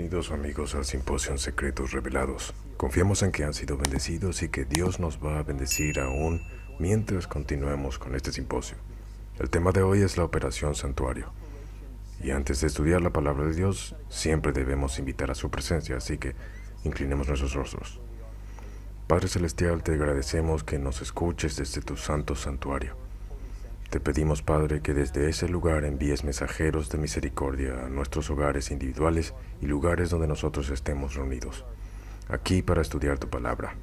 Bienvenidos amigos al Simposio Secretos Revelados. Confiamos en que han sido bendecidos y que Dios nos va a bendecir aún mientras continuemos con este simposio. El tema de hoy es la Operación Santuario. Y antes de estudiar la palabra de Dios, siempre debemos invitar a su presencia, así que inclinemos nuestros rostros. Padre Celestial, te agradecemos que nos escuches desde tu santo santuario. Te pedimos, Padre, que desde ese lugar envíes mensajeros de misericordia a nuestros hogares individuales y lugares donde nosotros estemos reunidos, aquí para estudiar tu palabra.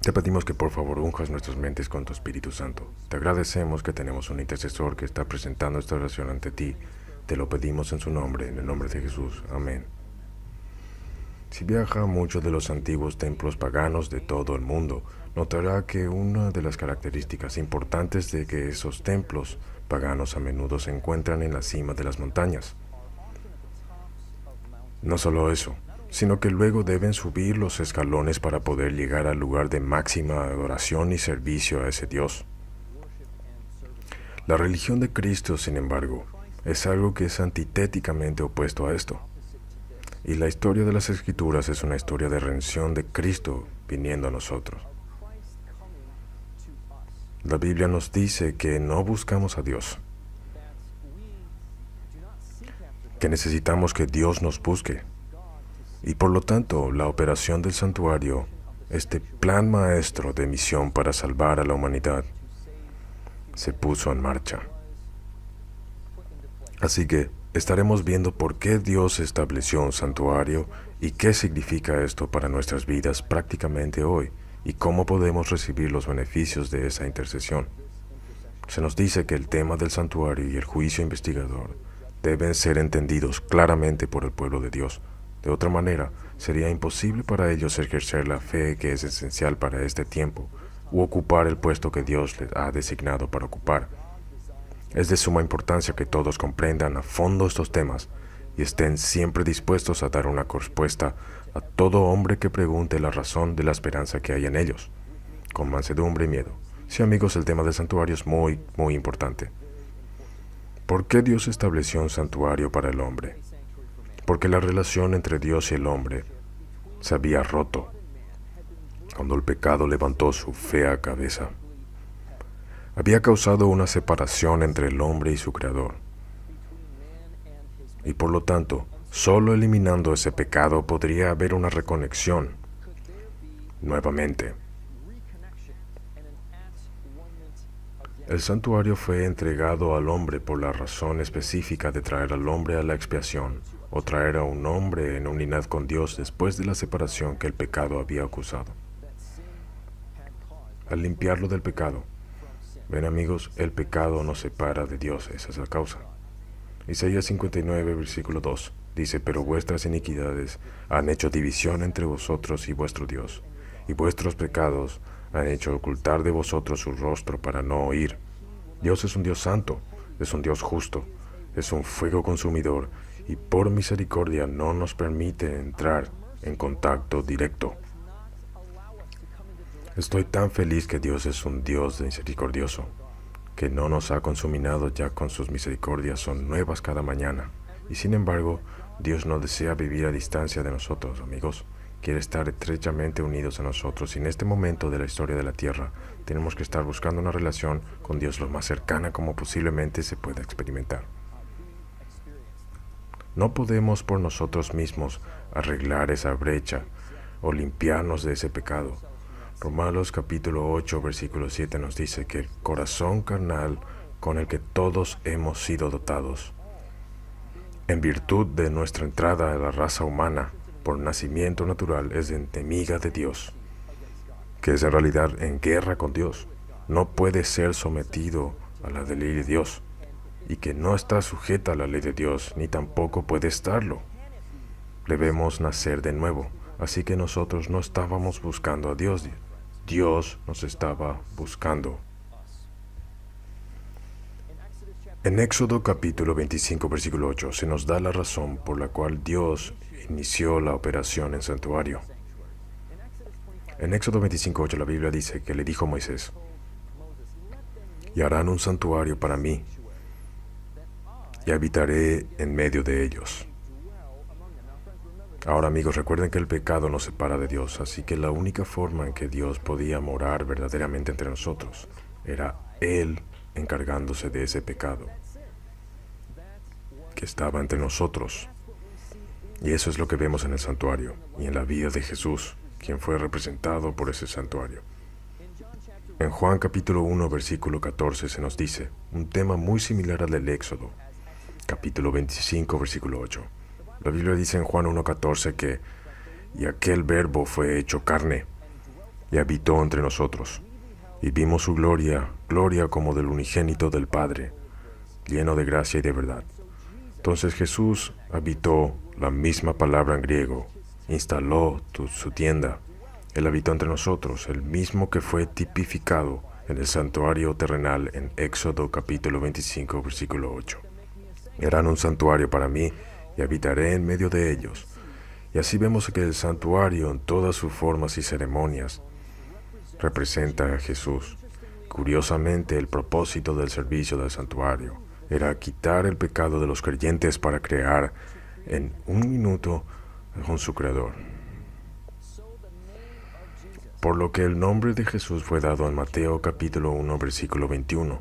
Te pedimos que por favor unjas nuestras mentes con tu Espíritu Santo. Te agradecemos que tenemos un intercesor que está presentando esta oración ante ti. Te lo pedimos en su nombre, en el nombre de Jesús. Amén. Si viaja a muchos de los antiguos templos paganos de todo el mundo, notará que una de las características importantes de que esos templos paganos a menudo se encuentran en la cima de las montañas. No solo eso, sino que luego deben subir los escalones para poder llegar al lugar de máxima adoración y servicio a ese Dios. La religión de Cristo, sin embargo, es algo que es antitéticamente opuesto a esto. Y la historia de las Escrituras es una historia de redención de Cristo viniendo a nosotros. La Biblia nos dice que no buscamos a Dios, que necesitamos que Dios nos busque. Y por lo tanto, la operación del santuario, este plan maestro de misión para salvar a la humanidad, se puso en marcha. Así que estaremos viendo por qué Dios estableció un santuario y qué significa esto para nuestras vidas prácticamente hoy y cómo podemos recibir los beneficios de esa intercesión. Se nos dice que el tema del santuario y el juicio investigador deben ser entendidos claramente por el pueblo de Dios. De otra manera, sería imposible para ellos ejercer la fe que es esencial para este tiempo u ocupar el puesto que Dios les ha designado para ocupar. Es de suma importancia que todos comprendan a fondo estos temas y estén siempre dispuestos a dar una respuesta a todo hombre que pregunte la razón de la esperanza que hay en ellos, con mansedumbre y miedo. Sí, amigos, el tema del santuario es muy importante. ¿Por qué Dios estableció un santuario para el hombre? Porque la relación entre Dios y el hombre se había roto cuando el pecado levantó su fea cabeza. Había causado una separación entre el hombre y su Creador. Y por lo tanto, solo eliminando ese pecado podría haber una reconexión nuevamente. El santuario fue entregado al hombre por la razón específica de traer al hombre a la expiación, o traer a un hombre en unidad con Dios después de la separación que el pecado había causado. Al limpiarlo del pecado, ven amigos, el pecado nos separa de Dios, esa es la causa. Isaías 59, versículo 2, dice, pero vuestras iniquidades han hecho división entre vosotros y vuestro Dios, y vuestros pecados han hecho ocultar de vosotros su rostro para no oír. Dios es un Dios santo, es un Dios justo, es un fuego consumidor, y por misericordia no nos permite entrar en contacto directo. Estoy tan feliz que Dios es un Dios misericordioso, que no nos ha consuminado ya con sus misericordias, son nuevas cada mañana. Y sin embargo, Dios no desea vivir a distancia de nosotros, amigos. Quiere estar estrechamente unidos a nosotros y en este momento de la historia de la tierra tenemos que estar buscando una relación con Dios lo más cercana como posiblemente se pueda experimentar. No podemos por nosotros mismos arreglar esa brecha o limpiarnos de ese pecado. Romanos capítulo 8, versículo 7 nos dice que el corazón carnal con el que todos hemos sido dotados, en virtud de nuestra entrada a la raza humana por nacimiento natural, es enemiga de Dios, que es en realidad en guerra con Dios, no puede ser sometido a la ley de Dios, y que no está sujeta a la ley de Dios, ni tampoco puede estarlo. Debemos nacer de nuevo, así que nosotros no estábamos buscando a Dios, Dios nos estaba buscando. En Éxodo capítulo 25, versículo 8, se nos da la razón por la cual Dios inició la operación en santuario. En Éxodo 25, 8 la Biblia dice que le dijo Moisés, y harán un santuario para mí, y habitaré en medio de ellos. Ahora, amigos, recuerden que el pecado nos separa de Dios, así que la única forma en que Dios podía morar verdaderamente entre nosotros era Él encargándose de ese pecado que estaba entre nosotros. Y eso es lo que vemos en el santuario y en la vida de Jesús, quien fue representado por ese santuario. En Juan capítulo 1, versículo 14 se nos dice un tema muy similar al del Éxodo, capítulo 25, versículo 8. La Biblia dice en Juan 1:14 que «Y aquel verbo fue hecho carne, y habitó entre nosotros, y vimos su gloria, gloria como del unigénito del Padre, lleno de gracia y de verdad». Entonces Jesús habitó, la misma palabra en griego, instaló su tienda. Él habitó entre nosotros, el mismo que fue tipificado en el santuario terrenal en Éxodo capítulo 25, versículo 8. «Harán un santuario para mí, y habitaré en medio de ellos». Y así vemos que el santuario en todas sus formas y ceremonias representa a Jesús. Curiosamente, el propósito del servicio del santuario era quitar el pecado de los creyentes para crear en un minuto con su Creador. Por lo que el nombre de Jesús fue dado en Mateo capítulo 1, versículo 21.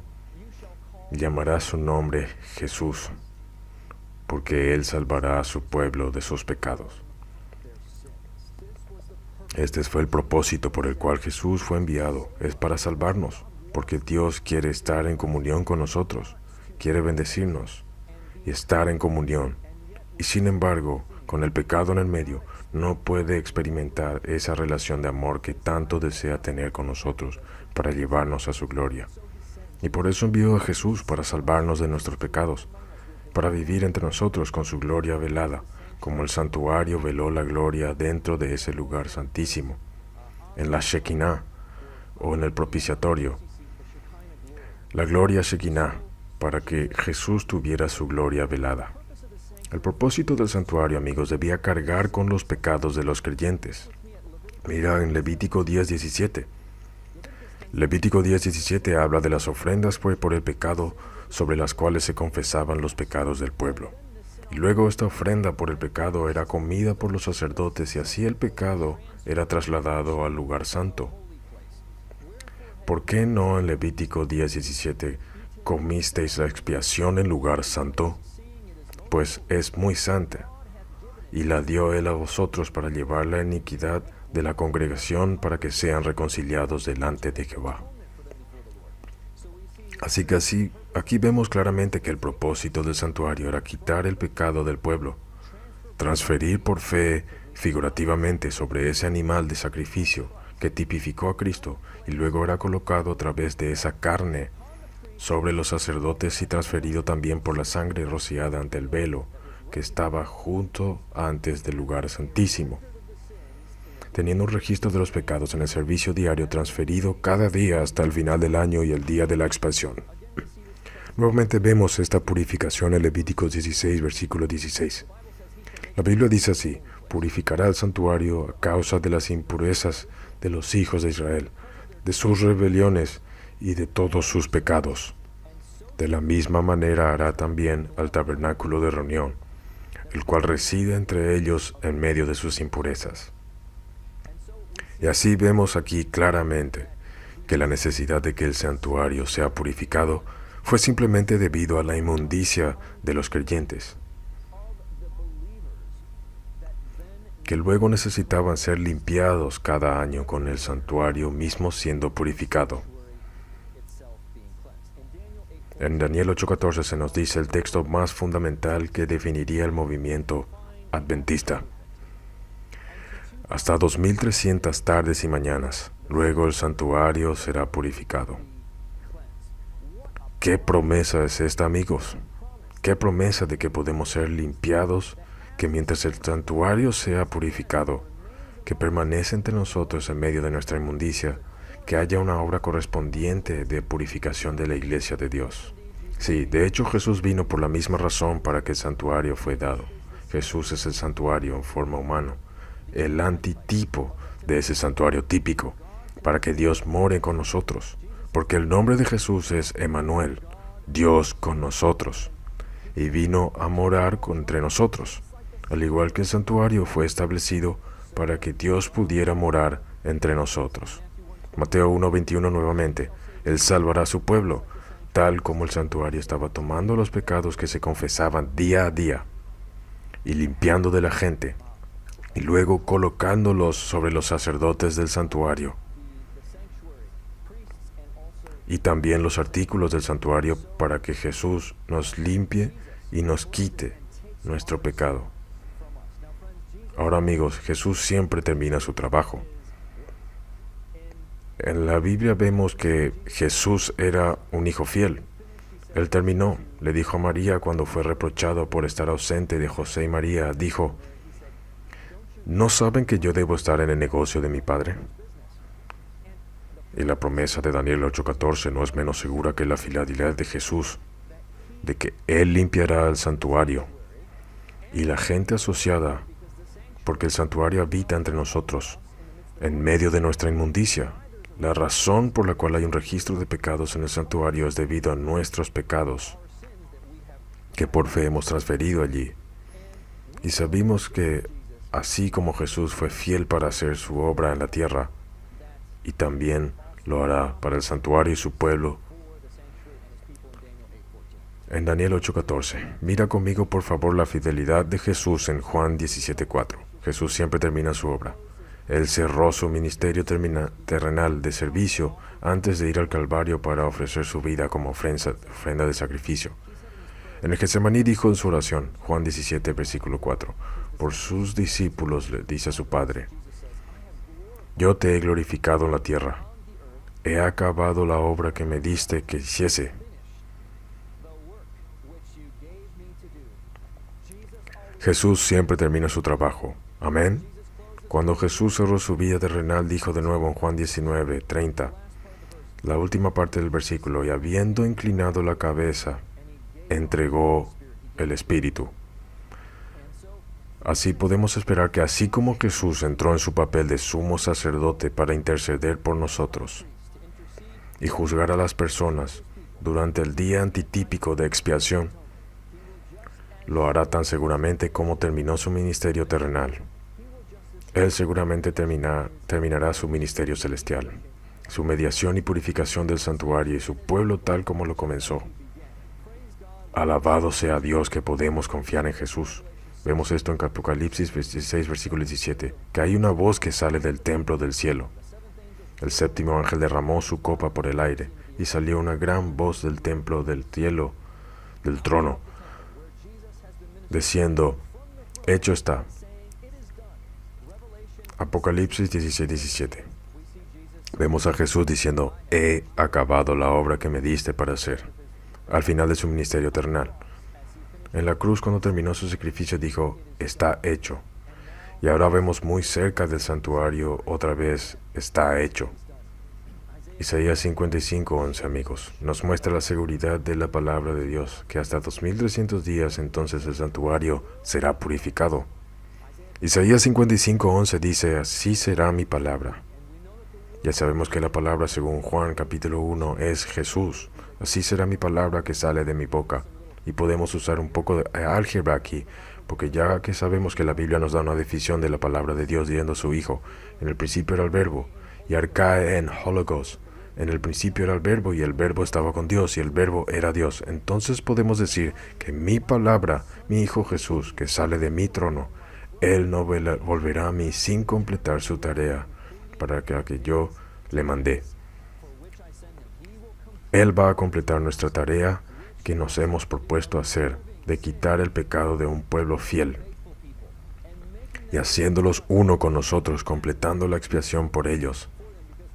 Llamará su nombre Jesús, porque Él salvará a su pueblo de sus pecados. Este fue el propósito por el cual Jesús fue enviado, es para salvarnos, porque Dios quiere estar en comunión con nosotros, quiere bendecirnos y estar en comunión. Y sin embargo, con el pecado en el medio, no puede experimentar esa relación de amor que tanto desea tener con nosotros para llevarnos a su gloria. Y por eso envió a Jesús para salvarnos de nuestros pecados, para vivir entre nosotros con su gloria velada, como el santuario veló la gloria dentro de ese lugar santísimo, en la Shekinah o en el propiciatorio. La gloria Shekinah, para que Jesús tuviera su gloria velada. El propósito del santuario, amigos, debía cargar con los pecados de los creyentes. Mira en Levítico 10:17. Levítico 10:17 habla de las ofrendas por el pecado sobre las cuales se confesaban los pecados del pueblo. Y luego esta ofrenda por el pecado era comida por los sacerdotes y así el pecado era trasladado al lugar santo. ¿Por qué no en Levítico 10:17 comisteis la expiación en lugar santo? Pues es muy santa, y la dio Él a vosotros para llevar la iniquidad de la congregación para que sean reconciliados delante de Jehová. Así que aquí vemos claramente que el propósito del santuario era quitar el pecado del pueblo, transferir por fe figurativamente sobre ese animal de sacrificio que tipificó a Cristo y luego era colocado a través de esa carne sobre los sacerdotes y transferido también por la sangre rociada ante el velo que estaba junto antes del lugar santísimo, teniendo un registro de los pecados en el servicio diario transferido cada día hasta el final del año y el día de la expiación. Nuevamente vemos esta purificación en Levítico 16, versículo 16. La Biblia dice así: «Purificará el santuario a causa de las impurezas de los hijos de Israel, de sus rebeliones y de todos sus pecados. De la misma manera hará también al tabernáculo de reunión, el cual reside entre ellos en medio de sus impurezas». Y así vemos aquí claramente que la necesidad de que el santuario sea purificado fue simplemente debido a la inmundicia de los creyentes, que luego necesitaban ser limpiados cada año con el santuario mismo siendo purificado. En Daniel 8:14 se nos dice el texto más fundamental que definiría el movimiento adventista. Hasta 2300 tardes y mañanas, luego el santuario será purificado. ¿Qué promesa es esta, amigos? ¿Qué promesa de que podemos ser limpiados, que mientras el santuario sea purificado, que permanece entre nosotros en medio de nuestra inmundicia, que haya una obra correspondiente de purificación de la iglesia de Dios? Sí, de hecho Jesús vino por la misma razón para que el santuario fue dado. Jesús es el santuario en forma humana, el antitipo de ese santuario típico, para que Dios more con nosotros, porque el nombre de Jesús es Emmanuel, Dios con nosotros, y vino a morar entre nosotros. al igual que el santuario fue establecido para que Dios pudiera morar entre nosotros. Mateo 1:21 nuevamente, Él salvará a su pueblo, tal como el santuario estaba tomando los pecados que se confesaban día a día y limpiando de la gente, y luego colocándolos sobre los sacerdotes del santuario. Y también los artículos del santuario para que Jesús nos limpie y nos quite nuestro pecado. Ahora amigos, Jesús siempre termina su trabajo. En la Biblia vemos que Jesús era un hijo fiel. Él terminó, le dijo a María cuando fue reprochado por estar ausente de José y María, dijo, ¿no saben que yo debo estar en el negocio de mi Padre? Y la promesa de Daniel 8:14 no es menos segura que la fidelidad de Jesús, de que Él limpiará el santuario y la gente asociada, porque el santuario habita entre nosotros, en medio de nuestra inmundicia. La razón por la cual hay un registro de pecados en el santuario es debido a nuestros pecados, que por fe hemos transferido allí. Y sabemos que así como Jesús fue fiel para hacer su obra en la tierra, y también lo hará para el santuario y su pueblo. En Daniel 8:14, mira conmigo por favor la fidelidad de Jesús en Juan 17:4. Jesús siempre termina su obra. Él cerró su ministerio terrenal de servicio antes de ir al Calvario para ofrecer su vida como ofrenda de sacrificio. En el Getsemaní dijo en su oración, Juan 17, versículo 4, por sus discípulos le dice a su Padre, yo te he glorificado en la tierra, he acabado la obra que me diste que hiciese. Jesús siempre termina su trabajo. Amén. Cuando Jesús cerró su vida terrenal, dijo de nuevo en Juan 19:30, la última parte del versículo, y habiendo inclinado la cabeza, entregó el Espíritu. Así podemos esperar que así como Jesús entró en su papel de sumo sacerdote para interceder por nosotros y juzgar a las personas durante el día antitípico de expiación, lo hará tan seguramente como terminó su ministerio terrenal. Él seguramente terminará su ministerio celestial, su mediación y purificación del santuario y su pueblo tal como lo comenzó. Alabado sea Dios que podemos confiar en Jesús. Vemos esto en Apocalipsis 16, versículo 17, que hay una voz que sale del templo del cielo. El séptimo ángel derramó su copa por el aire, y salió una gran voz del templo del cielo, del trono, diciendo, hecho está. Apocalipsis 16, 17. Vemos a Jesús diciendo, he acabado la obra que me diste para hacer, al final de su ministerio terrenal. En la cruz, cuando terminó su sacrificio, dijo, está hecho. Y ahora vemos muy cerca del santuario otra vez, está hecho. Isaías 55:11, amigos, nos muestra la seguridad de la palabra de Dios, que hasta 2300 días entonces el santuario será purificado. Isaías 55:11 dice, así será mi palabra. Ya sabemos que la palabra según Juan capítulo 1 es Jesús. Así será mi palabra que sale de mi boca. Y podemos usar un poco de álgebra aquí, porque ya que sabemos que la Biblia nos da una definición de la palabra de Dios diciendo a su Hijo, en el principio era el verbo, y arcae en hologos, en el principio era el verbo, y el verbo estaba con Dios, y el verbo era Dios. Entonces podemos decir que mi palabra, mi Hijo Jesús, que sale de mi trono, Él no volverá a mí sin completar su tarea para que yo le mandé. Él va a completar nuestra tarea que nos hemos propuesto hacer, de quitar el pecado de un pueblo fiel, y haciéndolos uno con nosotros, completando la expiación por ellos.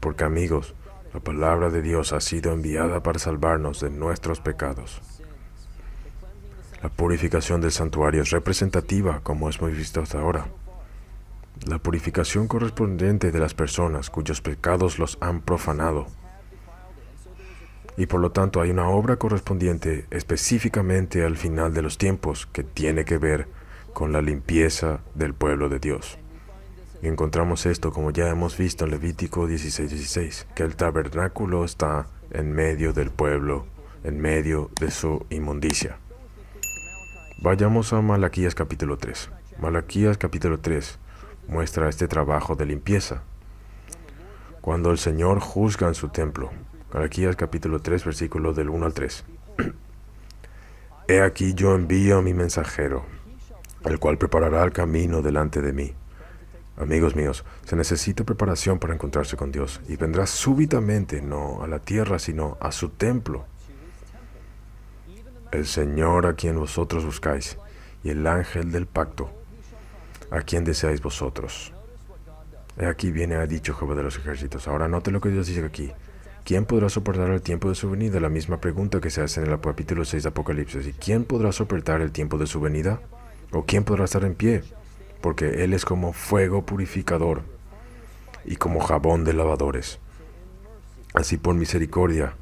Porque amigos, la palabra de Dios ha sido enviada para salvarnos de nuestros pecados. La purificación del santuario es representativa, como hemos visto hasta ahora. La purificación correspondiente de las personas cuyos pecados los han profanado. Y por lo tanto hay una obra correspondiente específicamente al final de los tiempos que tiene que ver con la limpieza del pueblo de Dios. Y encontramos esto como ya hemos visto en Levítico 16:16, que el tabernáculo está en medio del pueblo, en medio de su inmundicia. Vayamos a Malaquías capítulo 3. Malaquías capítulo 3 muestra este trabajo de limpieza. Cuando el Señor juzga en su templo. Malaquías capítulo 3, versículos del 1 al 3. He aquí yo envío a mi mensajero, el cual preparará el camino delante de mí. Amigos míos, se necesita preparación para encontrarse con Dios, y vendrá súbitamente, no a la tierra, sino a su templo. El Señor a quien vosotros buscáis, y el ángel del pacto, a quien deseáis vosotros. He aquí viene, ha dicho Jehová de los ejércitos. Ahora note lo que Dios dice aquí. ¿Quién podrá soportar el tiempo de su venida? La misma pregunta que se hace en el capítulo 6 de Apocalipsis. ¿Y quién podrá soportar el tiempo de su venida? ¿O quién podrá estar en pie? Porque Él es como fuego purificador y como jabón de lavadores. Así por misericordia,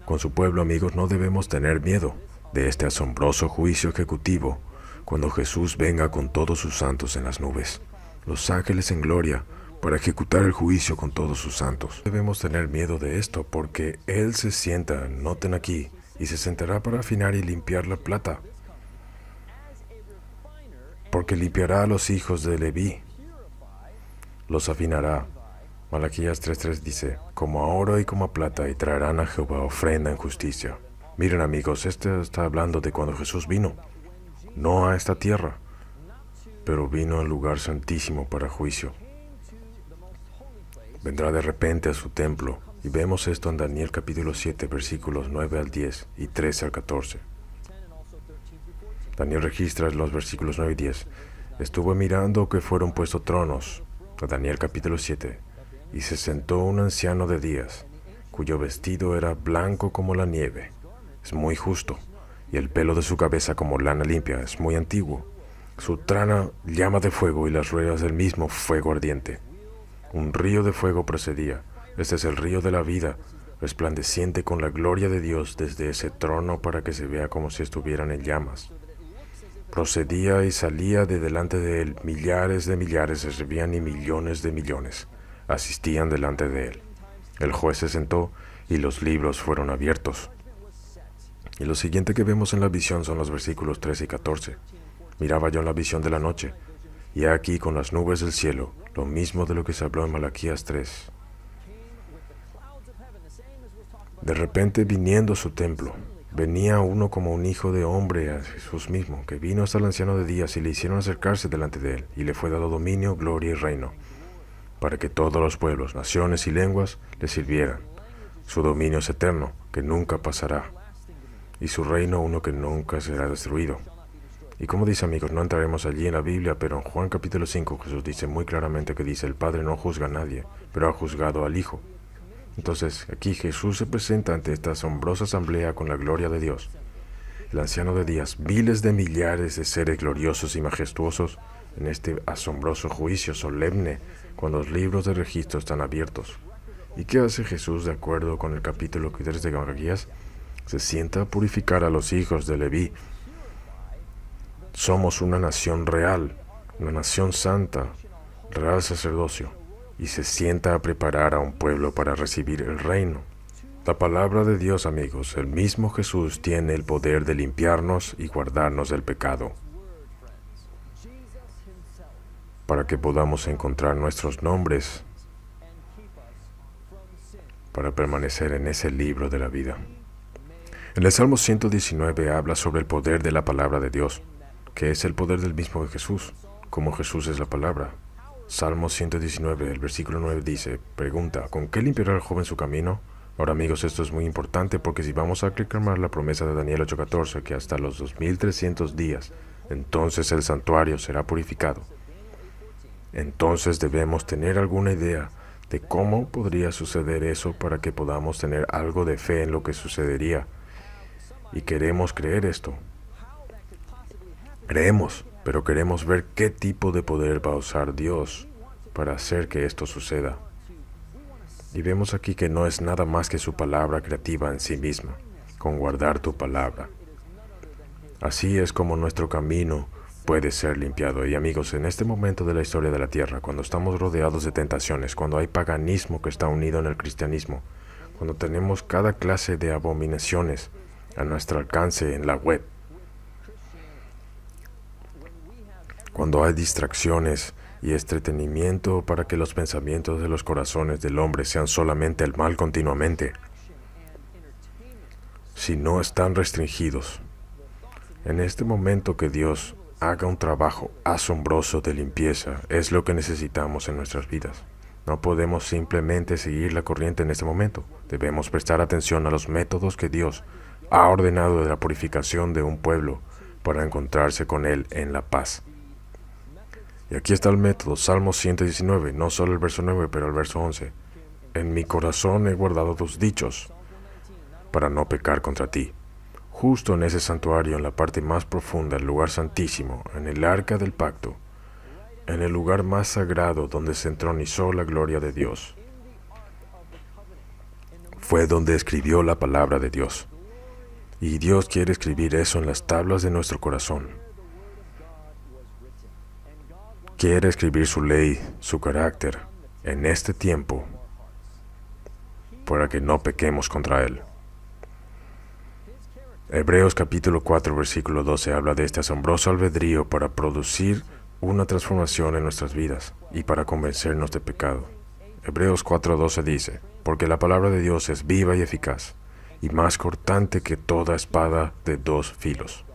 con su pueblo, amigos, no debemos tener miedo de este asombroso juicio ejecutivo cuando Jesús venga con todos sus santos en las nubes, los ángeles en gloria, para ejecutar el juicio con todos sus santos. Debemos tener miedo de esto porque Él se sienta, noten aquí, y se sentará para afinar y limpiar la plata. Porque limpiará a los hijos de Leví, los afinará. Malaquías 3:3 dice, como a oro y como a plata, y traerán a Jehová ofrenda en justicia. Miren amigos, este está hablando de cuando Jesús vino, no a esta tierra, pero vino al lugar santísimo para juicio. Vendrá de repente a su templo, y vemos esto en Daniel capítulo 7, versículos 9 al 10 y 13 al 14. Daniel registra en los versículos 9 y 10. Estuve mirando que fueron puestos tronos, Daniel capítulo 7, y se sentó un anciano de días, cuyo vestido era blanco como la nieve, es muy justo, y el pelo de su cabeza como lana limpia, es muy antiguo. Su trana llama de fuego y las ruedas del mismo fuego ardiente. Un río de fuego procedía, este es el río de la vida, resplandeciente con la gloria de Dios desde ese trono para que se vea como si estuvieran en llamas. Procedía y salía de delante de él, millares de millares se servían y millones de millones asistían delante de él. El juez se sentó y los libros fueron abiertos. Y lo siguiente que vemos en la visión son los versículos 13 y 14. Miraba yo en la visión de la noche, y he aquí con las nubes del cielo, lo mismo de lo que se habló en Malaquías 3. De repente viniendo a su templo, venía uno como un hijo de hombre a Jesús mismo, que vino hasta el anciano de días y le hicieron acercarse delante de él, y le fue dado dominio, gloria y reino, para que todos los pueblos, naciones y lenguas le sirvieran. Su dominio es eterno, que nunca pasará, y su reino uno que nunca será destruido. Y como dice amigos, no entraremos allí en la Biblia, pero en Juan capítulo 5 Jesús dice muy claramente que dice, el Padre no juzga a nadie, pero ha juzgado al Hijo. Entonces aquí Jesús se presenta ante esta asombrosa asamblea con la gloria de Dios. El anciano de días, miles de millares de seres gloriosos y majestuosos en este asombroso juicio solemne cuando los libros de registro están abiertos. ¿Y qué hace Jesús de acuerdo con el capítulo 3 de Malaquías? Se sienta a purificar a los hijos de Leví. Somos una nación real, una nación santa, real sacerdocio, y se sienta a preparar a un pueblo para recibir el reino. La palabra de Dios, amigos, el mismo Jesús tiene el poder de limpiarnos y guardarnos del pecado, para que podamos encontrar nuestros nombres, para permanecer en ese libro de la vida. En el Salmo 119 habla sobre el poder de la palabra de Dios, que es el poder del mismo Jesús, como Jesús es la palabra. Salmo 119, el versículo 9 dice, pregunta, ¿con qué limpiará el joven su camino? Ahora amigos, esto es muy importante porque si vamos a reclamar la promesa de Daniel 8:14, que hasta los 2300 días, entonces el santuario será purificado. Entonces debemos tener alguna idea de cómo podría suceder eso para que podamos tener algo de fe en lo que sucedería. Y queremos creer esto. Creemos, pero queremos ver qué tipo de poder va a usar Dios para hacer que esto suceda. Y vemos aquí que no es nada más que su palabra creativa en sí misma, con guardar tu palabra. Así es como nuestro camino puede ser limpiado. Y amigos, en este momento de la historia de la tierra, cuando estamos rodeados de tentaciones, cuando hay paganismo que está unido en el cristianismo, cuando tenemos cada clase de abominaciones a nuestro alcance en la web, Cuando hay distracciones y entretenimiento para que los pensamientos de los corazones del hombre sean solamente el mal continuamente, si no están restringidos, en este momento que Dios haga un trabajo asombroso de limpieza es lo que necesitamos en nuestras vidas. No podemos simplemente seguir la corriente en este momento. Debemos prestar atención a los métodos que Dios ha ordenado de la purificación de un pueblo para encontrarse con Él en la paz. Y aquí está el método, Salmo 119, no solo el verso 9, pero el verso 11. En mi corazón he guardado tus dichos para no pecar contra ti. Justo en ese santuario, en la parte más profunda, el lugar santísimo, en el arca del pacto, en el lugar más sagrado donde se entronizó la gloria de Dios, fue donde escribió la palabra de Dios. Y Dios quiere escribir eso en las tablas de nuestro corazón. Quiere escribir su ley, su carácter, en este tiempo, para que no pequemos contra Él. Hebreos capítulo 4, versículo 12 habla de este asombroso albedrío para producir una transformación en nuestras vidas y para convencernos de pecado. Hebreos 4:12 dice, porque la palabra de Dios es viva y eficaz, y más cortante que toda espada de dos filos.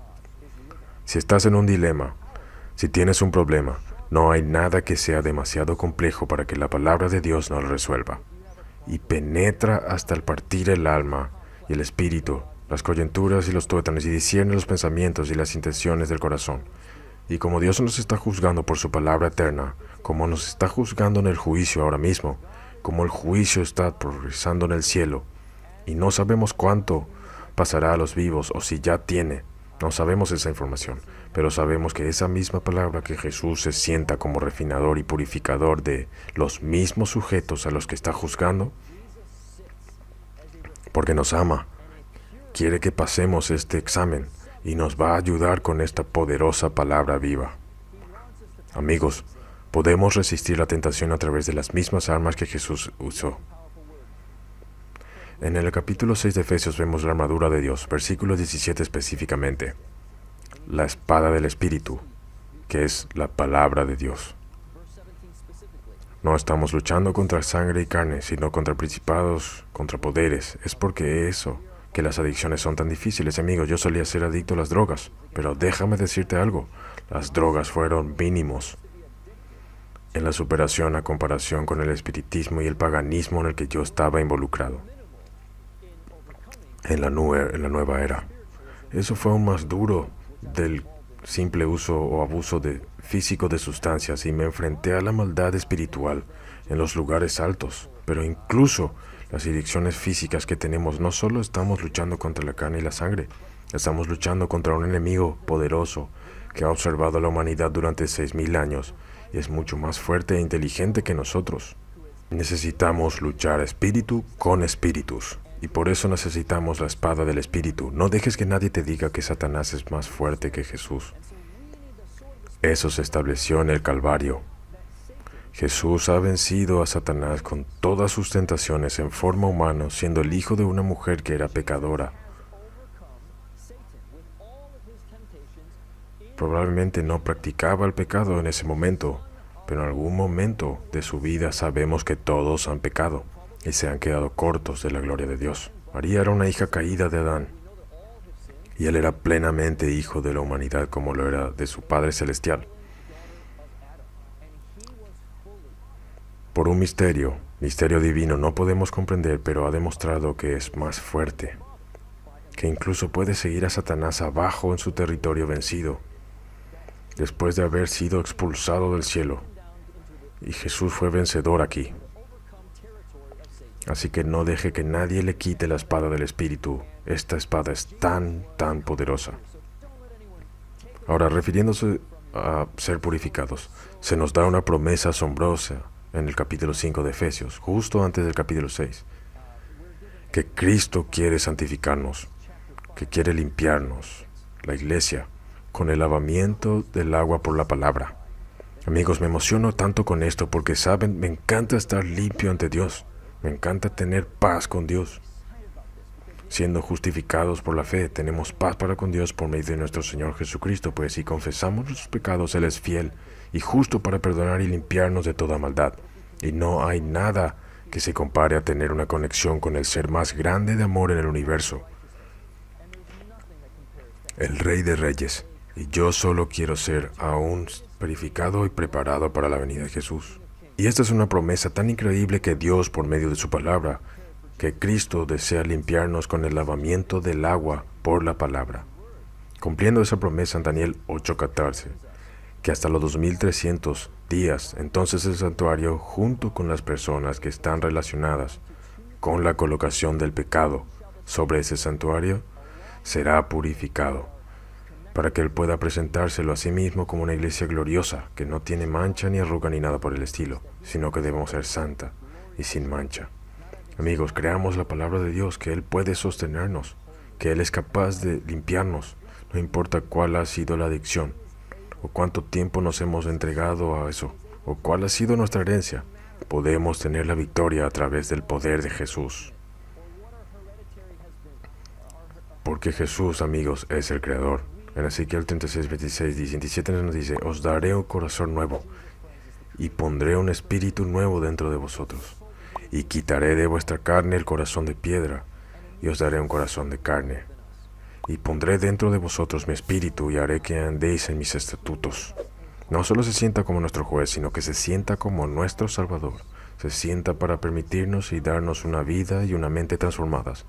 Si estás en un dilema, si tienes un problema, no hay nada que sea demasiado complejo para que la palabra de Dios no lo resuelva. Y penetra hasta el partir el alma y el espíritu, las coyunturas y los tuétanos, y discierne los pensamientos y las intenciones del corazón. Y como Dios nos está juzgando por su palabra eterna, como nos está juzgando en el juicio ahora mismo, como el juicio está progresando en el cielo, y no sabemos cuánto pasará a los vivos o si ya tiene, no sabemos esa información, pero sabemos que esa misma palabra que Jesús se sienta como refinador y purificador de los mismos sujetos a los que está juzgando, porque nos ama, quiere que pasemos este examen y nos va a ayudar con esta poderosa palabra viva. Amigos, podemos resistir la tentación a través de las mismas armas que Jesús usó. En el capítulo 6 de Efesios vemos la armadura de Dios, versículo 17 específicamente, la espada del Espíritu, que es la palabra de Dios. No estamos luchando contra sangre y carne, sino contra principados, contra poderes. Es porque eso, que las adicciones son tan difíciles, amigos. Yo solía ser adicto a las drogas, pero déjame decirte algo, las drogas fueron mínimos en la superación a comparación con el espiritismo y el paganismo en el que yo estaba involucrado. En la nueva era. Eso fue aún más duro del simple uso o abuso físico de sustancias, y me enfrenté a la maldad espiritual en los lugares altos. Pero incluso las adicciones físicas que tenemos, no solo estamos luchando contra la carne y la sangre, estamos luchando contra un enemigo poderoso que ha observado a la humanidad durante 6,000 años y es mucho más fuerte e inteligente que nosotros. Necesitamos luchar espíritu con espíritus. Y por eso necesitamos la espada del Espíritu. No dejes que nadie te diga que Satanás es más fuerte que Jesús. Eso se estableció en el Calvario. Jesús ha vencido a Satanás con todas sus tentaciones en forma humana, siendo el hijo de una mujer que era pecadora. Probablemente no practicaba el pecado en ese momento, pero en algún momento de su vida sabemos que todos han pecado y se han quedado cortos de la gloria de Dios. María era una hija caída de Adán, y él era plenamente hijo de la humanidad como lo era de su Padre Celestial. Por un misterio divino no podemos comprender, pero ha demostrado que es más fuerte, que incluso puede seguir a Satanás abajo en su territorio vencido, después de haber sido expulsado del cielo. Y Jesús fue vencedor aquí. Así que no deje que nadie le quite la espada del Espíritu. Esta espada es tan poderosa. Ahora, refiriéndose a ser purificados, se nos da una promesa asombrosa en el capítulo 5 de Efesios, justo antes del capítulo 6, que Cristo quiere santificarnos, que quiere limpiarnos, la iglesia, con el lavamiento del agua por la palabra. Amigos, me emociono tanto con esto porque, saben, me encanta estar limpio ante Dios. Me encanta tener paz con Dios. Siendo justificados por la fe, tenemos paz para con Dios por medio de nuestro Señor Jesucristo, pues si confesamos nuestros pecados, Él es fiel y justo para perdonar y limpiarnos de toda maldad. Y no hay nada que se compare a tener una conexión con el ser más grande de amor en el universo, el Rey de Reyes. Y yo solo quiero ser aún verificado y preparado para la venida de Jesús. Y esta es una promesa tan increíble que Dios, por medio de su palabra, que Cristo desea limpiarnos con el lavamiento del agua por la palabra. Cumpliendo esa promesa en Daniel 8:14, que hasta los 2300 días, entonces el santuario, junto con las personas que están relacionadas con la colocación del pecado sobre ese santuario, será purificado, para que Él pueda presentárselo a sí mismo como una iglesia gloriosa, que no tiene mancha ni arruga ni nada por el estilo, sino que debemos ser santa y sin mancha. Amigos, creamos la palabra de Dios, que Él puede sostenernos, que Él es capaz de limpiarnos, no importa cuál ha sido la adicción, o cuánto tiempo nos hemos entregado a eso, o cuál ha sido nuestra herencia. Podemos tener la victoria a través del poder de Jesús. Porque Jesús, amigos, es el Creador. En Ezequiel 36:26 y 27 nos dice: os daré un corazón nuevo, y pondré un espíritu nuevo dentro de vosotros. Y quitaré de vuestra carne el corazón de piedra, y os daré un corazón de carne. Y pondré dentro de vosotros mi espíritu, y haré que andéis en mis estatutos. No solo se sienta como nuestro juez, sino que se sienta como nuestro Salvador. Se sienta para permitirnos y darnos una vida y una mente transformadas,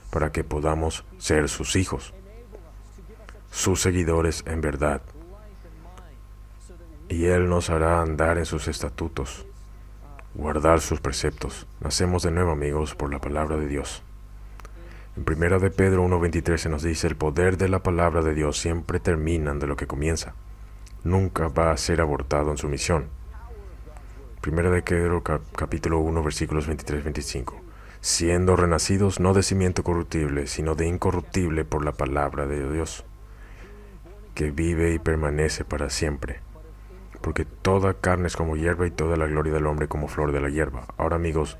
para que podamos ser sus hijos, sus seguidores en verdad. Y Él nos hará andar en sus estatutos, guardar sus preceptos. Nacemos de nuevo, amigos, por la palabra de Dios. En 1 de Pedro 1:23 se nos dice: el poder de la palabra de Dios siempre termina de lo que comienza. Nunca va a ser abortado en su misión. 1 de Pedro capítulo 1 versículos 23-25. Siendo renacidos no de simiente corruptible, sino de incorruptible por la palabra de Dios, que vive y permanece para siempre. Porque toda carne es como hierba y toda la gloria del hombre como flor de la hierba. Ahora, amigos,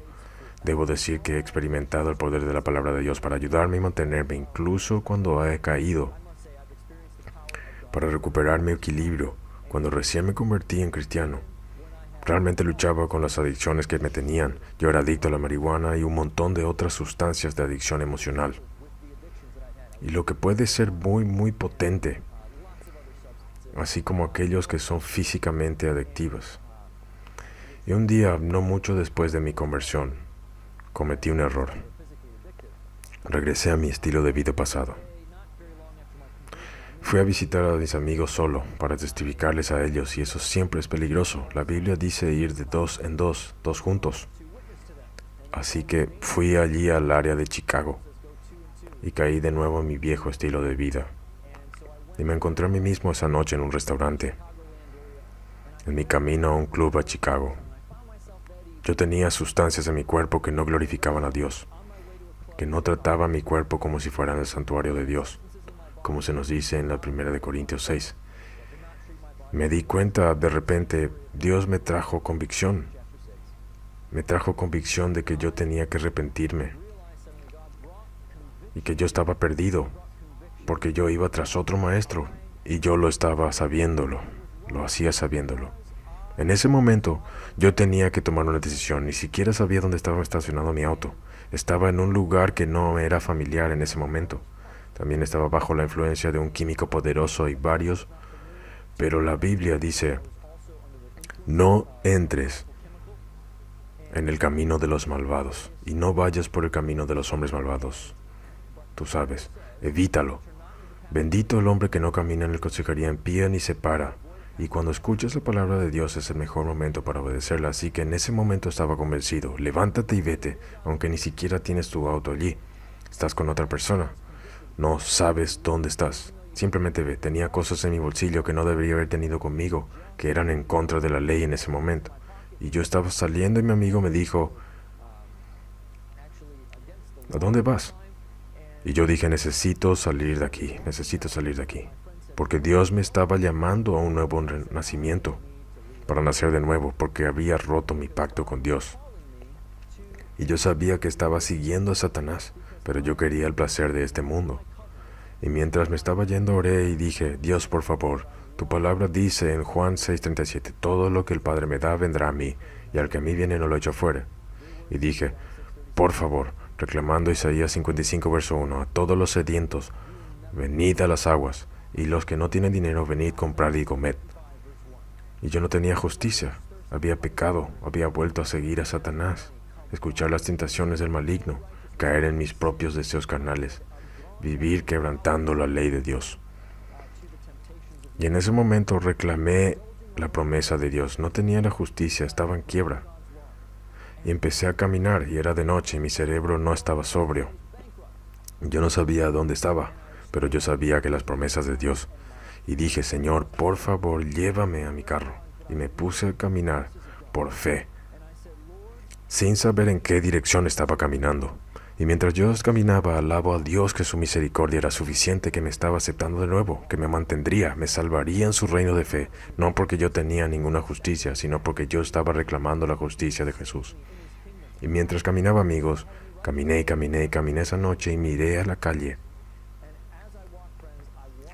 debo decir que he experimentado el poder de la palabra de Dios para ayudarme y mantenerme incluso cuando he caído, para recuperar mi equilibrio. Cuando recién me convertí en cristiano, realmente luchaba con las adicciones que me tenían. Yo era adicto a la marihuana y un montón de otras sustancias de adicción emocional. Y lo que puede ser muy, muy potente, así como aquellos que son físicamente adictivos. Y un día, no mucho después de mi conversión, cometí un error. Regresé a mi estilo de vida pasado. Fui a visitar a mis amigos solo para testificarles a ellos, y eso siempre es peligroso. La Biblia dice ir de dos en dos juntos. Así que fui allí al área de Chicago y caí de nuevo en mi viejo estilo de vida. Y me encontré a mí mismo esa noche en un restaurante, en mi camino a un club a Chicago. Yo tenía sustancias en mi cuerpo que no glorificaban a Dios, que no trataban mi cuerpo como si fueran el santuario de Dios, como se nos dice en la 1 de Corintios 6. Me di cuenta de repente, Dios me trajo convicción. Me trajo convicción de que yo tenía que arrepentirme y que yo estaba perdido, porque yo iba tras otro maestro y yo lo estaba sabiéndolo, lo hacía sabiéndolo. En ese momento yo tenía que tomar una decisión. Ni siquiera sabía dónde estaba estacionado mi auto. Estaba en un lugar que no me era familiar en ese momento. También estaba bajo la influencia de un químico poderoso y varios. Pero la Biblia dice: no entres en el camino de los malvados y no vayas por el camino de los hombres malvados. Tú sabes, evítalo. Bendito el hombre que no camina en el consejería impía ni se para. Y cuando escuchas la palabra de Dios es el mejor momento para obedecerla. Así que en ese momento estaba convencido. Levántate y vete, aunque ni siquiera tienes tu auto allí. Estás con otra persona. No sabes dónde estás. Simplemente ve. Tenía cosas en mi bolsillo que no debería haber tenido conmigo, que eran en contra de la ley en ese momento. Y yo estaba saliendo y mi amigo me dijo: ¿a dónde vas? Y yo dije: necesito salir de aquí, necesito salir de aquí. Porque Dios me estaba llamando a un nuevo nacimiento, para nacer de nuevo, porque había roto mi pacto con Dios. Y yo sabía que estaba siguiendo a Satanás, pero yo quería el placer de este mundo. Y mientras me estaba yendo oré y dije, Dios, por favor, tu palabra dice en Juan 6:37, todo lo que el Padre me da vendrá a mí, y al que a mí viene no lo echo fuera. Y dije, por favor, reclamando Isaías 55, verso 1, a todos los sedientos, venid a las aguas, y los que no tienen dinero, venid, comprad y comed. Y yo no tenía justicia, había pecado, había vuelto a seguir a Satanás, escuchar las tentaciones del maligno, caer en mis propios deseos carnales, vivir quebrantando la ley de Dios. Y en ese momento reclamé la promesa de Dios. No tenía la justicia, estaba en quiebra. Y empecé a caminar y era de noche y mi cerebro no estaba sobrio. Yo no sabía dónde estaba, pero yo sabía que las promesas de Dios. Y dije, Señor, por favor, llévame a mi carro. Y me puse a caminar por fe, sin saber en qué dirección estaba caminando. Y mientras yo caminaba, alabo a Dios que su misericordia era suficiente, que me estaba aceptando de nuevo, que me mantendría, me salvaría en su reino de fe, no porque yo tenía ninguna justicia, sino porque yo estaba reclamando la justicia de Jesús. Y mientras caminaba, amigos, caminé esa noche y miré a la calle.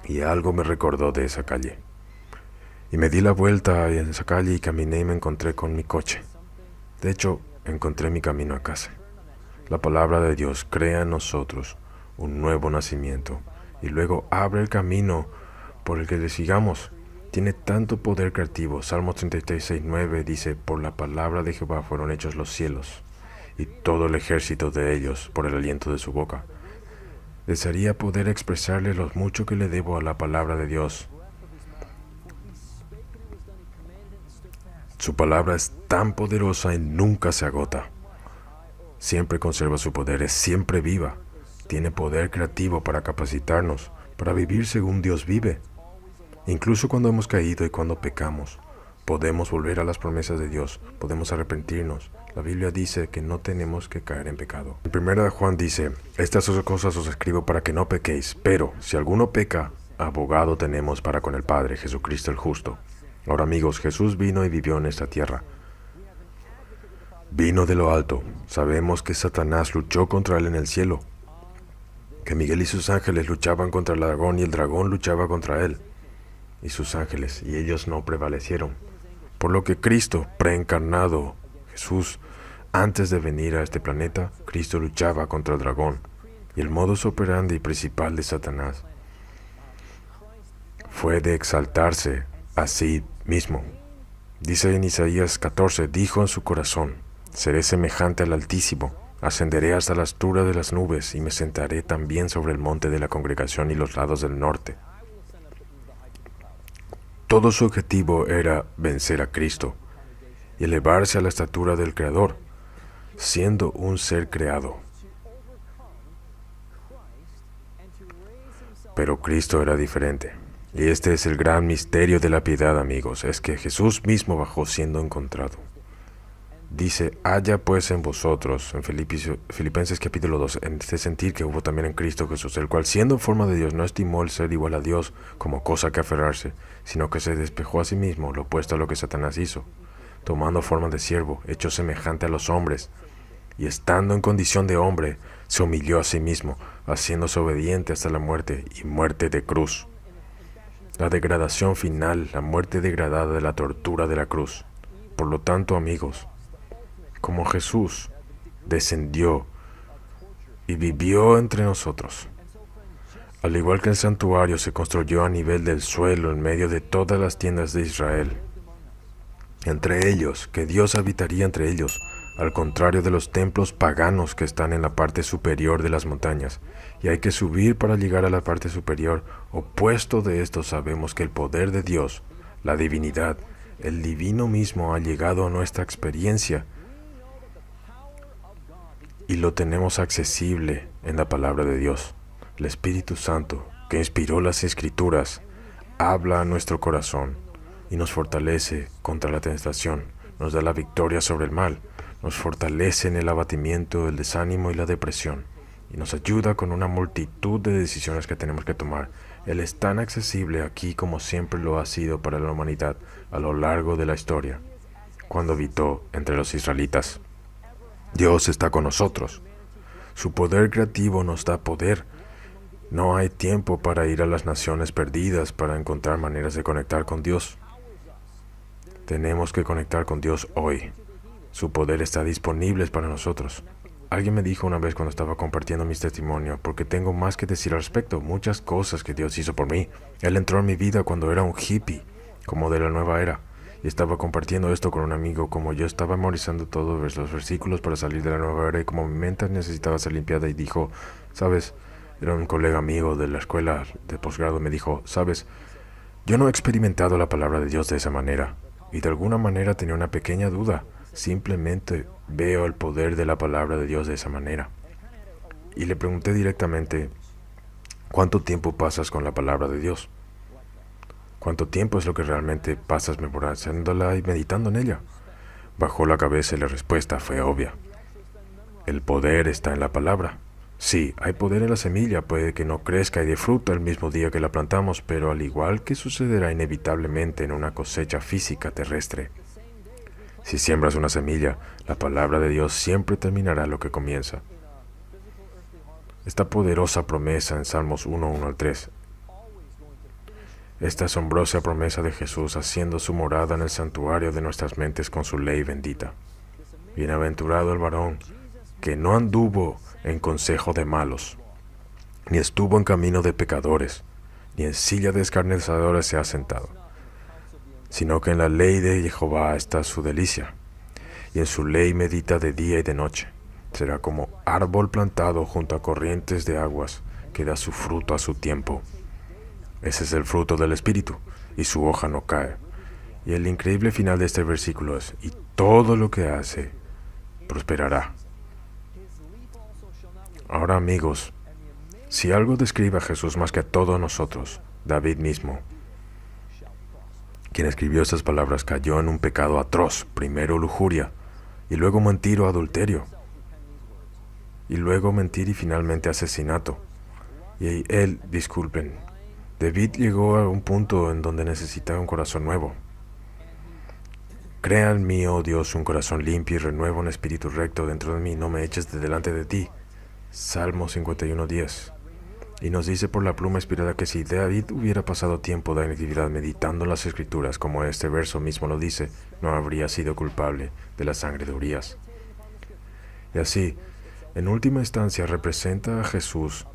Y algo me recordó de esa calle. Y me di la vuelta en esa calle y caminé y me encontré con mi coche. De hecho, encontré mi camino a casa. La palabra de Dios crea en nosotros un nuevo nacimiento y luego abre el camino por el que le sigamos. Tiene tanto poder creativo. Salmo 33:6-9 dice, por la palabra de Jehová fueron hechos los cielos y todo el ejército de ellos por el aliento de su boca. Desearía poder expresarle lo mucho que le debo a la palabra de Dios. Su palabra es tan poderosa y nunca se agota. Siempre conserva su poder, es siempre viva. Tiene poder creativo para capacitarnos, para vivir según Dios vive. Incluso cuando hemos caído y cuando pecamos, podemos volver a las promesas de Dios, podemos arrepentirnos. La Biblia dice que no tenemos que caer en pecado. En 1 Juan dice, estas cosas os escribo para que no pequéis, pero si alguno peca, abogado tenemos para con el Padre, Jesucristo el justo. Ahora amigos, Jesús vino y vivió en esta tierra. Vino de lo alto. Sabemos que Satanás luchó contra él en el cielo, que Miguel y sus ángeles luchaban contra el dragón y el dragón luchaba contra él y sus ángeles, y ellos no prevalecieron. Por lo que Cristo, preencarnado, Jesús, antes de venir a este planeta, Cristo luchaba contra el dragón, y el modus operandi principal de Satanás fue de exaltarse a sí mismo. Dice en Isaías 14, dijo en su corazón, seré semejante al Altísimo, ascenderé hasta la altura de las nubes y me sentaré también sobre el monte de la congregación y los lados del norte. Todo su objetivo era vencer a Cristo y elevarse a la estatura del Creador, siendo un ser creado. Pero Cristo era diferente. Y este es el gran misterio de la piedad, amigos, es que Jesús mismo bajó siendo encontrado. Dice, haya pues en vosotros, en Filipenses capítulo 2, en este sentir que hubo también en Cristo Jesús, el cual siendo en forma de Dios no estimó el ser igual a Dios como cosa que aferrarse, sino que se despojó a sí mismo, lo opuesto a lo que Satanás hizo, tomando forma de siervo, hecho semejante a los hombres, y estando en condición de hombre, se humilló a sí mismo, haciéndose obediente hasta la muerte y muerte de cruz. La degradación final, la muerte degradada de la tortura de la cruz. Por lo tanto, amigos, como Jesús descendió y vivió entre nosotros, al igual que el santuario se construyó a nivel del suelo en medio de todas las tiendas de Israel, entre ellos, que Dios habitaría entre ellos, al contrario de los templos paganos que están en la parte superior de las montañas, y hay que subir para llegar a la parte superior. Opuesto de esto sabemos que el poder de Dios, la divinidad, el divino mismo ha llegado a nuestra experiencia y lo tenemos accesible en la palabra de Dios. El Espíritu Santo, que inspiró las Escrituras, habla a nuestro corazón y nos fortalece contra la tentación, nos da la victoria sobre el mal, nos fortalece en el abatimiento, el desánimo y la depresión, y nos ayuda con una multitud de decisiones que tenemos que tomar. Él es tan accesible aquí como siempre lo ha sido para la humanidad a lo largo de la historia, cuando habitó entre los israelitas. Dios está con nosotros. Su poder creativo nos da poder. No hay tiempo para ir a las naciones perdidas para encontrar maneras de conectar con Dios. Tenemos que conectar con Dios hoy. Su poder está disponible para nosotros. Alguien me dijo una vez cuando estaba compartiendo mis testimonios, porque tengo más que decir al respecto, muchas cosas que Dios hizo por mí. Él entró en mi vida cuando era un hippie, como de la nueva era, y estaba compartiendo esto con un amigo, como yo estaba memorizando todos los versículos para salir de la nueva era, y como mi mente necesitaba ser limpiada, y dijo, ¿sabes? Era un colega amigo de la escuela de posgrado, me dijo, ¿sabes? Yo no he experimentado la palabra de Dios de esa manera, y de alguna manera tenía una pequeña duda. Simplemente veo el poder de la palabra de Dios de esa manera. Y le pregunté directamente, ¿cuánto tiempo pasas con la palabra de Dios? ¿Cuánto tiempo es lo que realmente pasas memorizándola y meditando en ella? Bajó la cabeza y la respuesta fue obvia. El poder está en la palabra. Sí, hay poder en la semilla, puede que no crezca y dé fruta el mismo día que la plantamos, pero al igual que sucederá inevitablemente en una cosecha física terrestre. Si siembras una semilla, la palabra de Dios siempre terminará lo que comienza. Esta poderosa promesa en Salmos 1:1 al 3. Esta asombrosa promesa de Jesús haciendo su morada en el santuario de nuestras mentes con su ley bendita. Bienaventurado el varón que no anduvo en consejo de malos, ni estuvo en camino de pecadores, ni en silla de escarnecedores se ha sentado, sino que en la ley de Jehová está su delicia, y en su ley medita de día y de noche. Será como árbol plantado junto a corrientes de aguas, que da su fruto a su tiempo. Ese es el fruto del Espíritu, y su hoja no cae. Y el increíble final de este versículo es, y todo lo que hace prosperará. Ahora, amigos, si algo describe a Jesús más que a todos nosotros, David mismo, quien escribió estas palabras, cayó en un pecado atroz, primero lujuria, y luego mentir o adulterio, y luego mentir y finalmente asesinato. Y David llegó a un punto en donde necesitaba un corazón nuevo. Crea en mí, oh Dios, un corazón limpio y renueva un espíritu recto dentro de mí, no me eches de delante de ti. Salmo 51:10. Y nos dice por la pluma inspirada que si David hubiera pasado tiempo de actividad meditando en las Escrituras, como este verso mismo lo dice, no habría sido culpable de la sangre de Urías. Y así, en última instancia, representa a Jesús,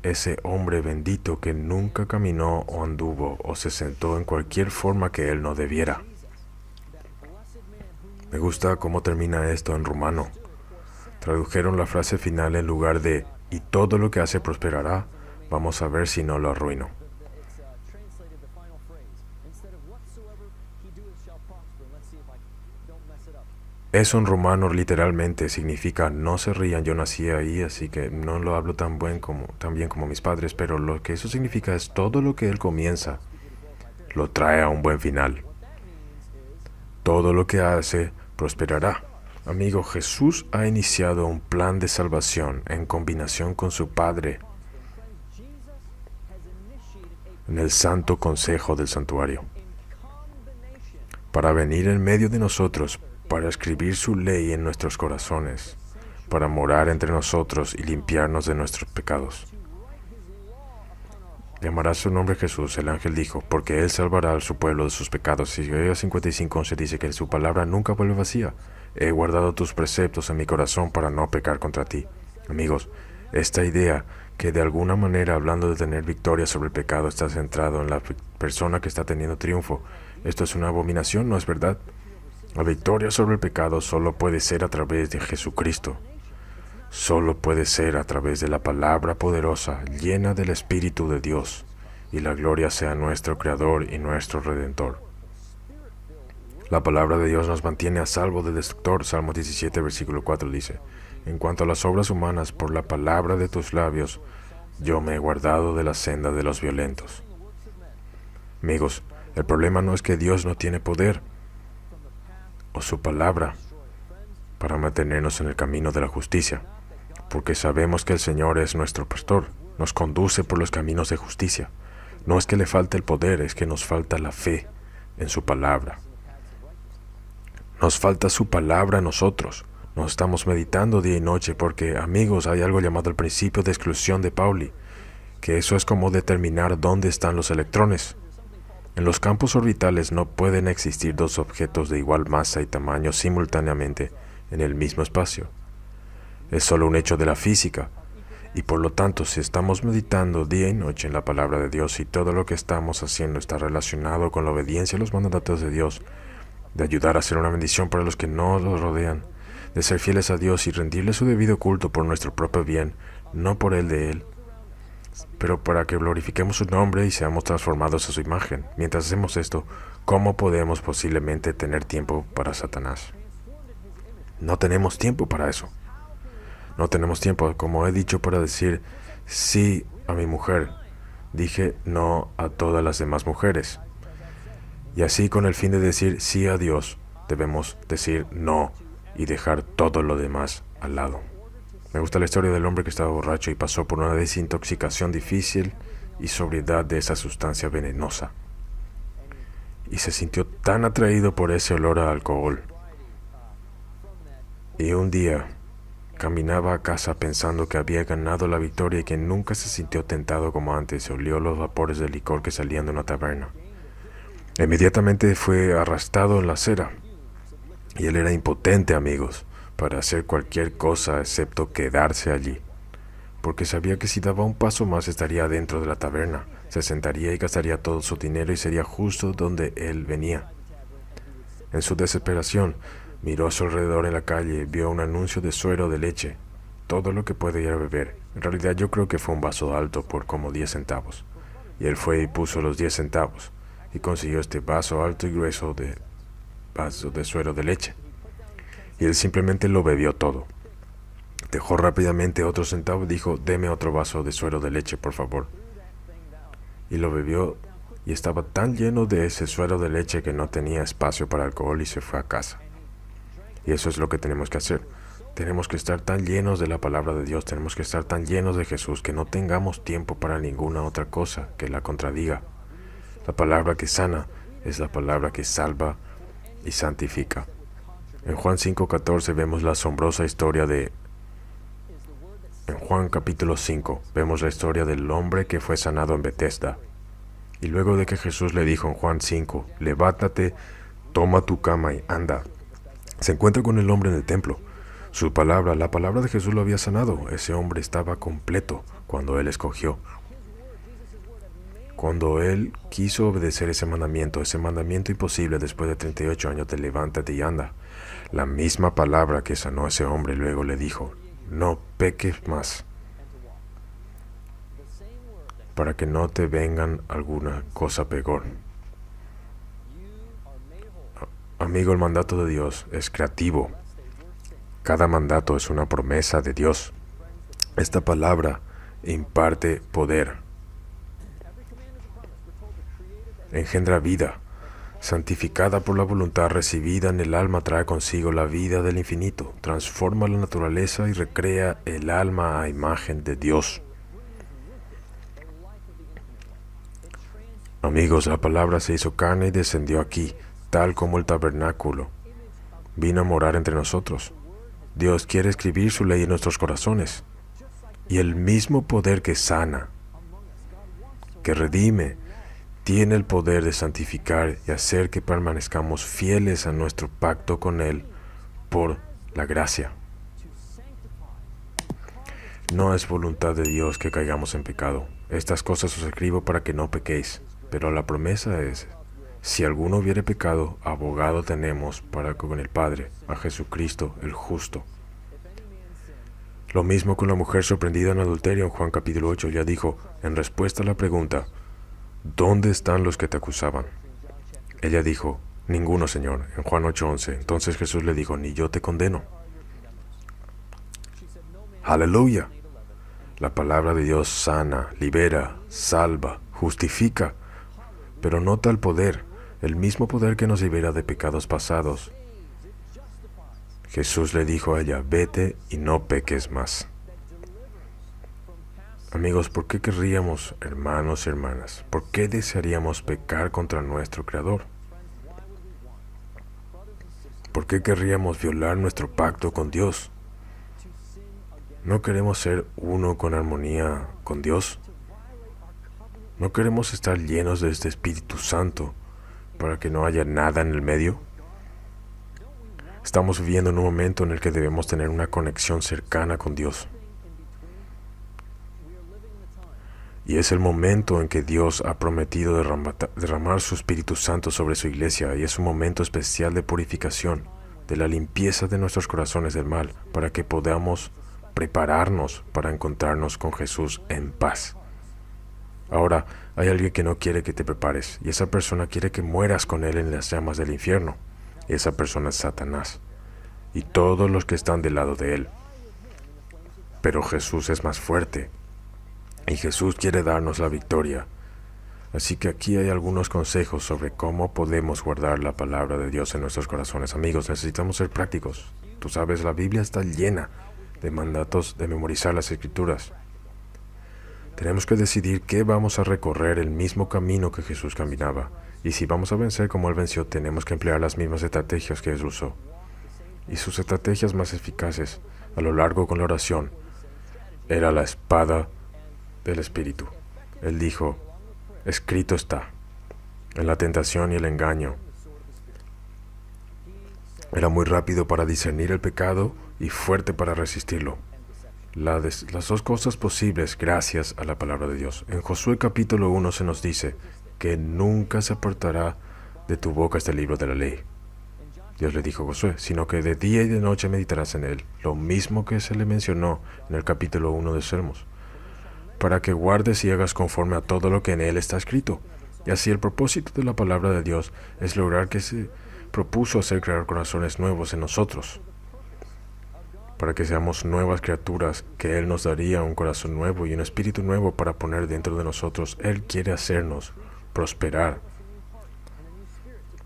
ese hombre bendito que nunca caminó o anduvo o se sentó en cualquier forma que él no debiera. Me gusta cómo termina esto en rumano. Tradujeron la frase final en lugar de "y todo lo que hace prosperará", vamos a ver si no lo arruino. Eso en rumano literalmente significa "no se rían, yo nací ahí, así que no lo hablo tan bien como mis padres", pero lo que eso significa es todo lo que él comienza lo trae a un buen final. Todo lo que hace prosperará. Amigo, Jesús ha iniciado un plan de salvación en combinación con su Padre en el santo consejo del santuario, para venir en medio de nosotros, para escribir su ley en nuestros corazones, para morar entre nosotros y limpiarnos de nuestros pecados. Llamará su nombre Jesús, el ángel dijo, porque él salvará a su pueblo de sus pecados. Isaías 55:11 dice que su palabra nunca vuelve vacía. He guardado tus preceptos en mi corazón para no pecar contra ti. Amigos, esta idea que de alguna manera, hablando de tener victoria sobre el pecado, está centrado en la persona que está teniendo triunfo, esto es una abominación, ¿no es verdad? La victoria sobre el pecado solo puede ser a través de Jesucristo. Solo puede ser a través de la palabra poderosa, llena del Espíritu de Dios, y la gloria sea nuestro Creador y nuestro Redentor. La palabra de Dios nos mantiene a salvo del destructor. Salmo 17, versículo 4 dice, en cuanto a las obras humanas, por la palabra de tus labios, yo me he guardado de la senda de los violentos. Amigos, el problema no es que Dios no tiene poder, o su palabra, para mantenernos en el camino de la justicia, porque sabemos que el Señor es nuestro pastor, nos conduce por los caminos de justicia. No es que le falte el poder, es que nos falta la fe en su palabra. Nos falta su palabra a nosotros, Nos estamos meditando día y noche porque, amigos, hay algo llamado el principio de exclusión de Pauli, que eso es como determinar dónde están los electrones. En los campos orbitales no pueden existir dos objetos de igual masa y tamaño simultáneamente en el mismo espacio. Es solo un hecho de la física, y por lo tanto, si estamos meditando día y noche en la palabra de Dios y todo lo que estamos haciendo está relacionado con la obediencia a los mandatos de Dios, de ayudar a ser una bendición para los que no los rodean, de ser fieles a Dios y rendirle su debido culto por nuestro propio bien, no por el de Él, pero para que glorifiquemos su nombre y seamos transformados a su imagen. Mientras hacemos esto, ¿cómo podemos posiblemente tener tiempo para Satanás? No tenemos tiempo para eso. No tenemos tiempo, como he dicho, para decir sí a mi mujer. Dije no a todas las demás mujeres. Y así, con el fin de decir sí a Dios, debemos decir no y dejar todo lo demás al lado. Me gusta la historia del hombre que estaba borracho y pasó por una desintoxicación difícil y sobriedad de esa sustancia venenosa. Y se sintió tan atraído por ese olor a alcohol. Y un día caminaba a casa pensando que había ganado la victoria y que nunca se sintió tentado como antes. Olió los vapores de licor que salían de una taberna. Inmediatamente fue arrastrado en la acera. Y él era impotente, amigos, para hacer cualquier cosa excepto quedarse allí, porque sabía que si daba un paso más estaría dentro de la taberna, se sentaría y gastaría todo su dinero y sería justo donde él venía. En su desesperación, miró a su alrededor en la calle, vio un anuncio de suero de leche, todo lo que puede ir a beber. En realidad yo creo que fue un vaso alto por como 10 centavos, y él fue y puso los 10 centavos, y consiguió este vaso alto y grueso de suero de leche. Y él simplemente lo bebió todo. Dejó rápidamente otro centavo y dijo, deme otro vaso de suero de leche, por favor. Y lo bebió y estaba tan lleno de ese suero de leche que no tenía espacio para alcohol y se fue a casa. Y eso es lo que tenemos que hacer. Tenemos que estar tan llenos de la palabra de Dios, tenemos que estar tan llenos de Jesús que no tengamos tiempo para ninguna otra cosa que la contradiga. La palabra que sana es la palabra que salva y santifica. En Juan 5:14 vemos la asombrosa historia En Juan capítulo 5 vemos la historia del hombre que fue sanado en Betesda. Y luego de que Jesús le dijo en Juan 5, levántate, toma tu cama y anda, se encuentra con el hombre en el templo. La palabra de Jesús lo había sanado. Ese hombre estaba completo cuando él escogió. Cuando él quiso obedecer ese mandamiento imposible después de 38 años de levántate y anda, la misma palabra que sanó a ese hombre luego le dijo, no peques más, para que no te vengan alguna cosa peor. Amigo, el mandato de Dios es creativo. Cada mandato es una promesa de Dios. Esta palabra imparte poder. Engendra vida, santificada por la voluntad recibida en el alma, trae consigo la vida del infinito, transforma la naturaleza y recrea el alma a imagen de Dios. Amigos, la palabra se hizo carne y descendió aquí, tal como el tabernáculo. Vino a morar entre nosotros. Dios quiere escribir su ley en nuestros corazones. Y el mismo poder que sana, que redime, tiene el poder de santificar y hacer que permanezcamos fieles a nuestro pacto con Él por la gracia. No es voluntad de Dios que caigamos en pecado. Estas cosas os escribo para que no pequéis. Pero la promesa es, si alguno hubiere pecado, abogado tenemos para con el Padre, a Jesucristo el justo. Lo mismo con la mujer sorprendida en adulterio en Juan capítulo 8. Ella dijo, en respuesta a la pregunta, ¿dónde están los que te acusaban? Ella dijo, ninguno, Señor, en Juan 8:11. Entonces Jesús le dijo, ni yo te condeno. Aleluya. La palabra de Dios sana, libera, salva, justifica, pero nota el poder, el mismo poder que nos libera de pecados pasados. Jesús le dijo a ella, vete y no peques más. Amigos, ¿por qué querríamos, hermanos y hermanas, por qué desearíamos pecar contra nuestro Creador? ¿Por qué querríamos violar nuestro pacto con Dios? ¿No queremos ser uno con armonía con Dios? ¿No queremos estar llenos de este Espíritu Santo para que no haya nada en el medio? Estamos viviendo en un momento en el que debemos tener una conexión cercana con Dios. Y es el momento en que Dios ha prometido derramar su Espíritu Santo sobre su iglesia, y es un momento especial de purificación, de la limpieza de nuestros corazones del mal, para que podamos prepararnos para encontrarnos con Jesús en paz. Ahora, hay alguien que no quiere que te prepares, y esa persona quiere que mueras con él en las llamas del infierno. Esa persona es Satanás, y todos los que están del lado de él. Pero Jesús es más fuerte, y Jesús quiere darnos la victoria. Así que aquí hay algunos consejos sobre cómo podemos guardar la palabra de Dios en nuestros corazones. Amigos, necesitamos ser prácticos. Tú sabes, la Biblia está llena de mandatos de memorizar las Escrituras. Tenemos que decidir que vamos a recorrer el mismo camino que Jesús caminaba. Y si vamos a vencer como Él venció, tenemos que emplear las mismas estrategias que Él usó. Y sus estrategias más eficaces a lo largo con la oración era la espada del Espíritu. Él dijo, escrito está, en la tentación y el engaño. Era muy rápido para discernir el pecado y fuerte para resistirlo. Las dos cosas posibles gracias a la palabra de Dios. En Josué capítulo 1 se nos dice que nunca se apartará de tu boca este libro de la ley. Dios le dijo a Josué, sino que de día y de noche meditarás en él, lo mismo que se le mencionó en el capítulo 1 de Salmos, para que guardes y hagas conforme a todo lo que en él está escrito. Y así el propósito de la palabra de Dios es lograr que se propuso hacer crear corazones nuevos en nosotros, para que seamos nuevas criaturas, que Él nos daría un corazón nuevo y un espíritu nuevo para poner dentro de nosotros. Él quiere hacernos prosperar,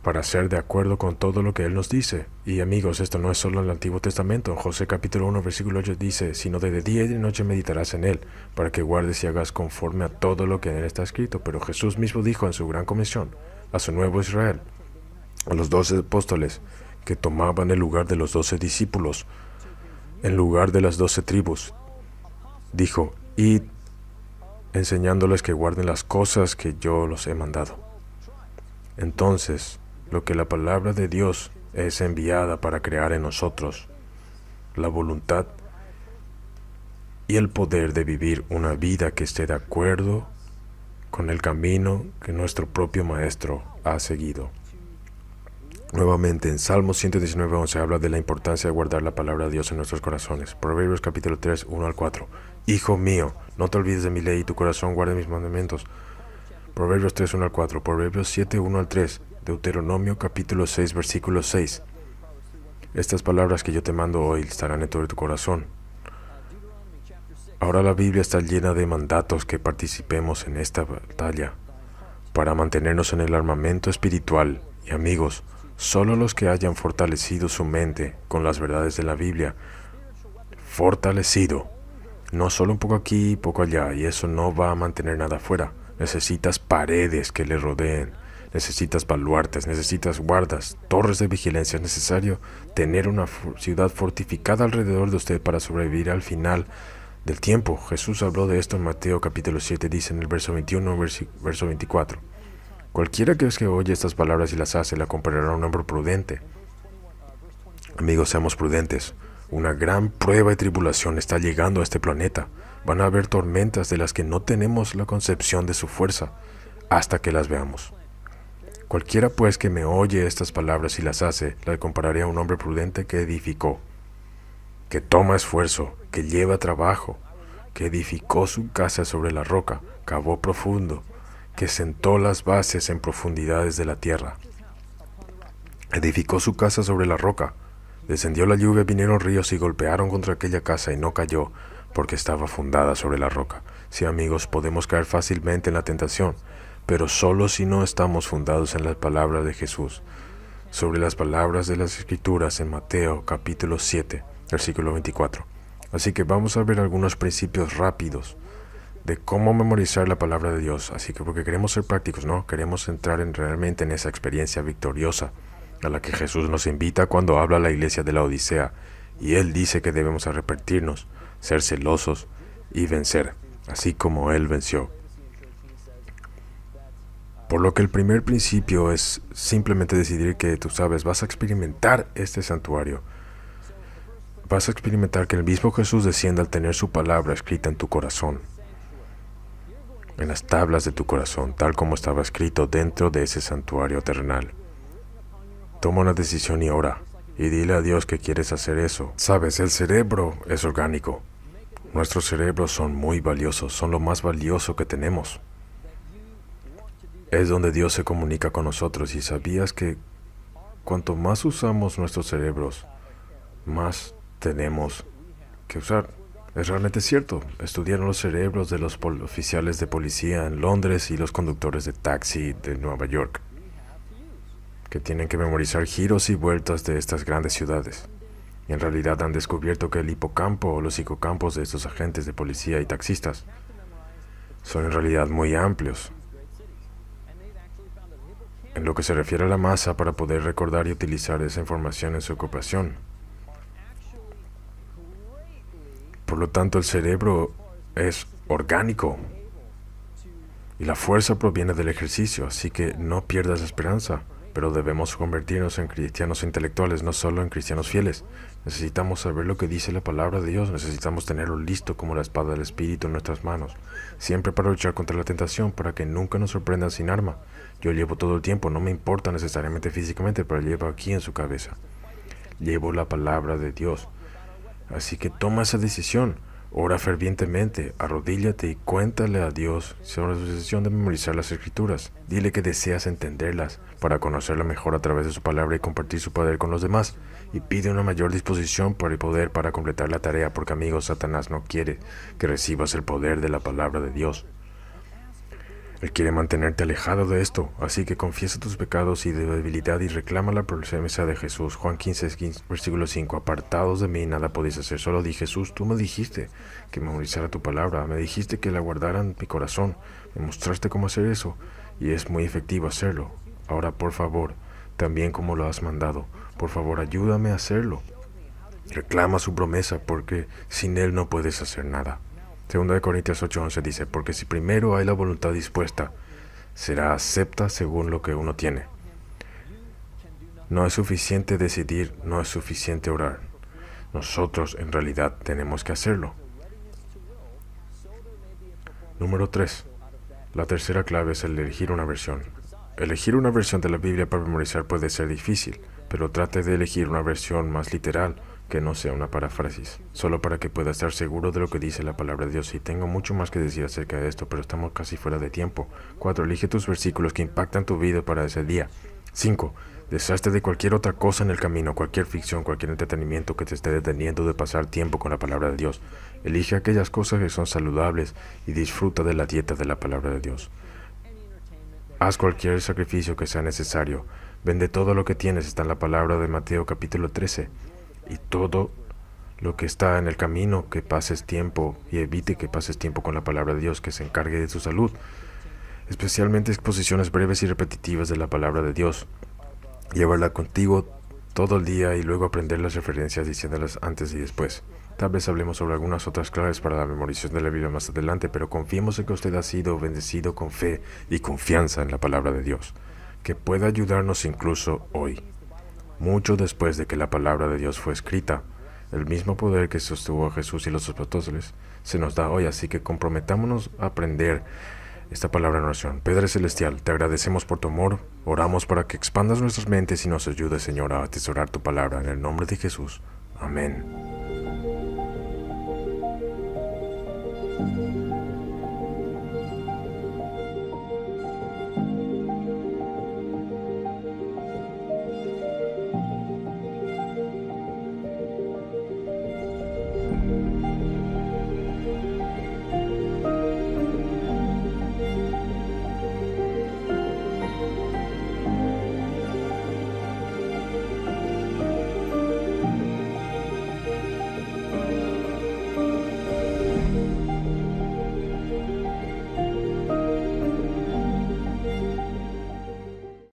para ser de acuerdo con todo lo que Él nos dice. Y amigos, esto no es solo en el Antiguo Testamento. José capítulo 1 versículo 8 dice, sino de día y de noche meditarás en Él, para que guardes y hagas conforme a todo lo que en Él está escrito. Pero Jesús mismo dijo en su gran comisión a su nuevo Israel, a los 12 apóstoles, que tomaban el lugar de los 12 discípulos, en lugar de las 12 tribus, dijo, id enseñándoles que guarden las cosas que yo los he mandado. Entonces, lo que la palabra de Dios es enviada para crear en nosotros, la voluntad y el poder de vivir una vida que esté de acuerdo con el camino que nuestro propio Maestro ha seguido. Nuevamente, en Salmos 119:11 habla de la importancia de guardar la palabra de Dios en nuestros corazones. Proverbios capítulo 3, 1 al 4. Hijo mío, no te olvides de mi ley y tu corazón guarde mis mandamientos. Proverbios 3, 1 al 4. Proverbios 7, 1 al 3. Deuteronomio capítulo 6, versículo 6. Estas palabras que yo te mando hoy estarán dentro de tu corazón. Ahora la Biblia está llena de mandatos que participemos en esta batalla para mantenernos en el armamento espiritual. Y amigos, solo los que hayan fortalecido su mente con las verdades de la Biblia, fortalecido, no solo un poco aquí y poco allá, y eso no va a mantener nada afuera. Necesitas paredes que le rodeen, necesitas baluartes, necesitas guardas, torres de vigilancia. Es necesario tener una ciudad fortificada alrededor de usted para sobrevivir al final del tiempo. Jesús habló de esto en Mateo capítulo 7, dice en el verso 21, verso 24. Cualquiera que oye estas palabras y las hace, la comparará a un hombre prudente. Amigos, seamos prudentes. Una gran prueba y tribulación está llegando a este planeta. Van a haber tormentas de las que no tenemos la concepción de su fuerza hasta que las veamos. Cualquiera pues que me oye estas palabras y las hace, la compararé a un hombre prudente que edificó, que toma esfuerzo, que lleva trabajo, que edificó su casa sobre la roca, cavó profundo, que sentó las bases en profundidades de la tierra. Edificó su casa sobre la roca. Descendió la lluvia, vinieron ríos y golpearon contra aquella casa y no cayó, porque estaba fundada sobre la roca. Sí, amigos, podemos caer fácilmente en la tentación, pero solo si no estamos fundados en las palabras de Jesús, sobre las palabras de las Escrituras en Mateo capítulo 7, versículo 24. Así que vamos a ver algunos principios rápidos de cómo memorizar la palabra de Dios. Así que porque queremos ser prácticos, ¿no? Queremos entrar realmente en esa experiencia victoriosa a la que Jesús nos invita cuando habla a la iglesia de la Odisea, y Él dice que debemos arrepentirnos, ser celosos y vencer, así como Él venció. Por lo que el primer principio es simplemente decidir que tú sabes, vas a experimentar este santuario. Vas a experimentar que el mismo Jesús descienda al tener su palabra escrita en tu corazón, en las tablas de tu corazón, tal como estaba escrito dentro de ese santuario terrenal. Toma una decisión y ora, y dile a Dios que quieres hacer eso. Sabes, el cerebro es orgánico. Nuestros cerebros son muy valiosos, son lo más valioso que tenemos. Es donde Dios se comunica con nosotros, y sabías que cuanto más usamos nuestros cerebros, más tenemos que usar. Es realmente cierto. Estudiaron los cerebros de los oficiales de policía en Londres y los conductores de taxi de Nueva York, que tienen que memorizar giros y vueltas de estas grandes ciudades. Y en realidad han descubierto que el hipocampo o los psicocampos de estos agentes de policía y taxistas son en realidad muy amplios en lo que se refiere a la masa para poder recordar y utilizar esa información en su ocupación. Por lo tanto, el cerebro es orgánico y la fuerza proviene del ejercicio, así que no pierdas la esperanza, pero debemos convertirnos en cristianos intelectuales, no solo en cristianos fieles. Necesitamos saber lo que dice la palabra de Dios, necesitamos tenerlo listo como la espada del Espíritu en nuestras manos, siempre para luchar contra la tentación, para que nunca nos sorprendan sin arma. Yo llevo todo el tiempo, no me importa necesariamente físicamente, pero llevo aquí en su cabeza. Llevo la palabra de Dios. Así que toma esa decisión, ora fervientemente, arrodíllate y cuéntale a Dios sobre su decisión de memorizar las Escrituras. Dile que deseas entenderlas para conocerla mejor a través de su palabra y compartir su poder con los demás. Y pide una mayor disposición por el poder para completar la tarea, porque amigos, Satanás no quiere que recibas el poder de la palabra de Dios. Él quiere mantenerte alejado de esto, así que confiesa tus pecados y debilidad y reclama la promesa de Jesús. Juan 15, versículo 5, apartados de mí nada podéis hacer. Solo di, Jesús, tú me dijiste que memorizara tu palabra, me dijiste que la guardara en mi corazón, me mostraste cómo hacer eso, y es muy efectivo hacerlo. Ahora, por favor, también como lo has mandado, por favor, ayúdame a hacerlo. Reclama su promesa, porque sin Él no puedes hacer nada. 2 Corintios 8:11 dice, porque si primero hay la voluntad dispuesta, será acepta según lo que uno tiene. No es suficiente decidir, no es suficiente orar. Nosotros en realidad tenemos que hacerlo. Número 3. La tercera clave es el elegir una versión. Elegir una versión de la Biblia para memorizar puede ser difícil, pero trate de elegir una versión más literal, que no sea una paráfrasis, solo para que pueda estar seguro de lo que dice la palabra de Dios. Y tengo mucho más que decir acerca de esto, pero estamos casi fuera de tiempo. 4. Elige tus versículos que impactan tu vida para ese día. 5. Deshazte de cualquier otra cosa en el camino, cualquier ficción, cualquier entretenimiento que te esté deteniendo de pasar tiempo con la palabra de Dios. Elige aquellas cosas que son saludables y disfruta de la dieta de la palabra de Dios. Haz cualquier sacrificio que sea necesario. Vende todo lo que tienes, está en la palabra de Mateo capítulo 13. Y todo lo que está en el camino, que pases tiempo y evite que pases tiempo con la palabra de Dios, que se encargue de tu salud. Especialmente exposiciones breves y repetitivas de la palabra de Dios. Llevarla contigo todo el día y luego aprender las referencias diciéndolas antes y después. Tal vez hablemos sobre algunas otras claves para la memorización de la Biblia más adelante, pero confiemos en que usted ha sido bendecido con fe y confianza en la palabra de Dios, que pueda ayudarnos incluso hoy. Mucho después de que la palabra de Dios fue escrita, el mismo poder que sostuvo a Jesús y los apóstoles se nos da hoy, así que comprometámonos a aprender esta palabra en oración. Padre Celestial, te agradecemos por tu amor, oramos para que expandas nuestras mentes y nos ayudes, Señor, a atesorar tu palabra, en el nombre de Jesús. Amén.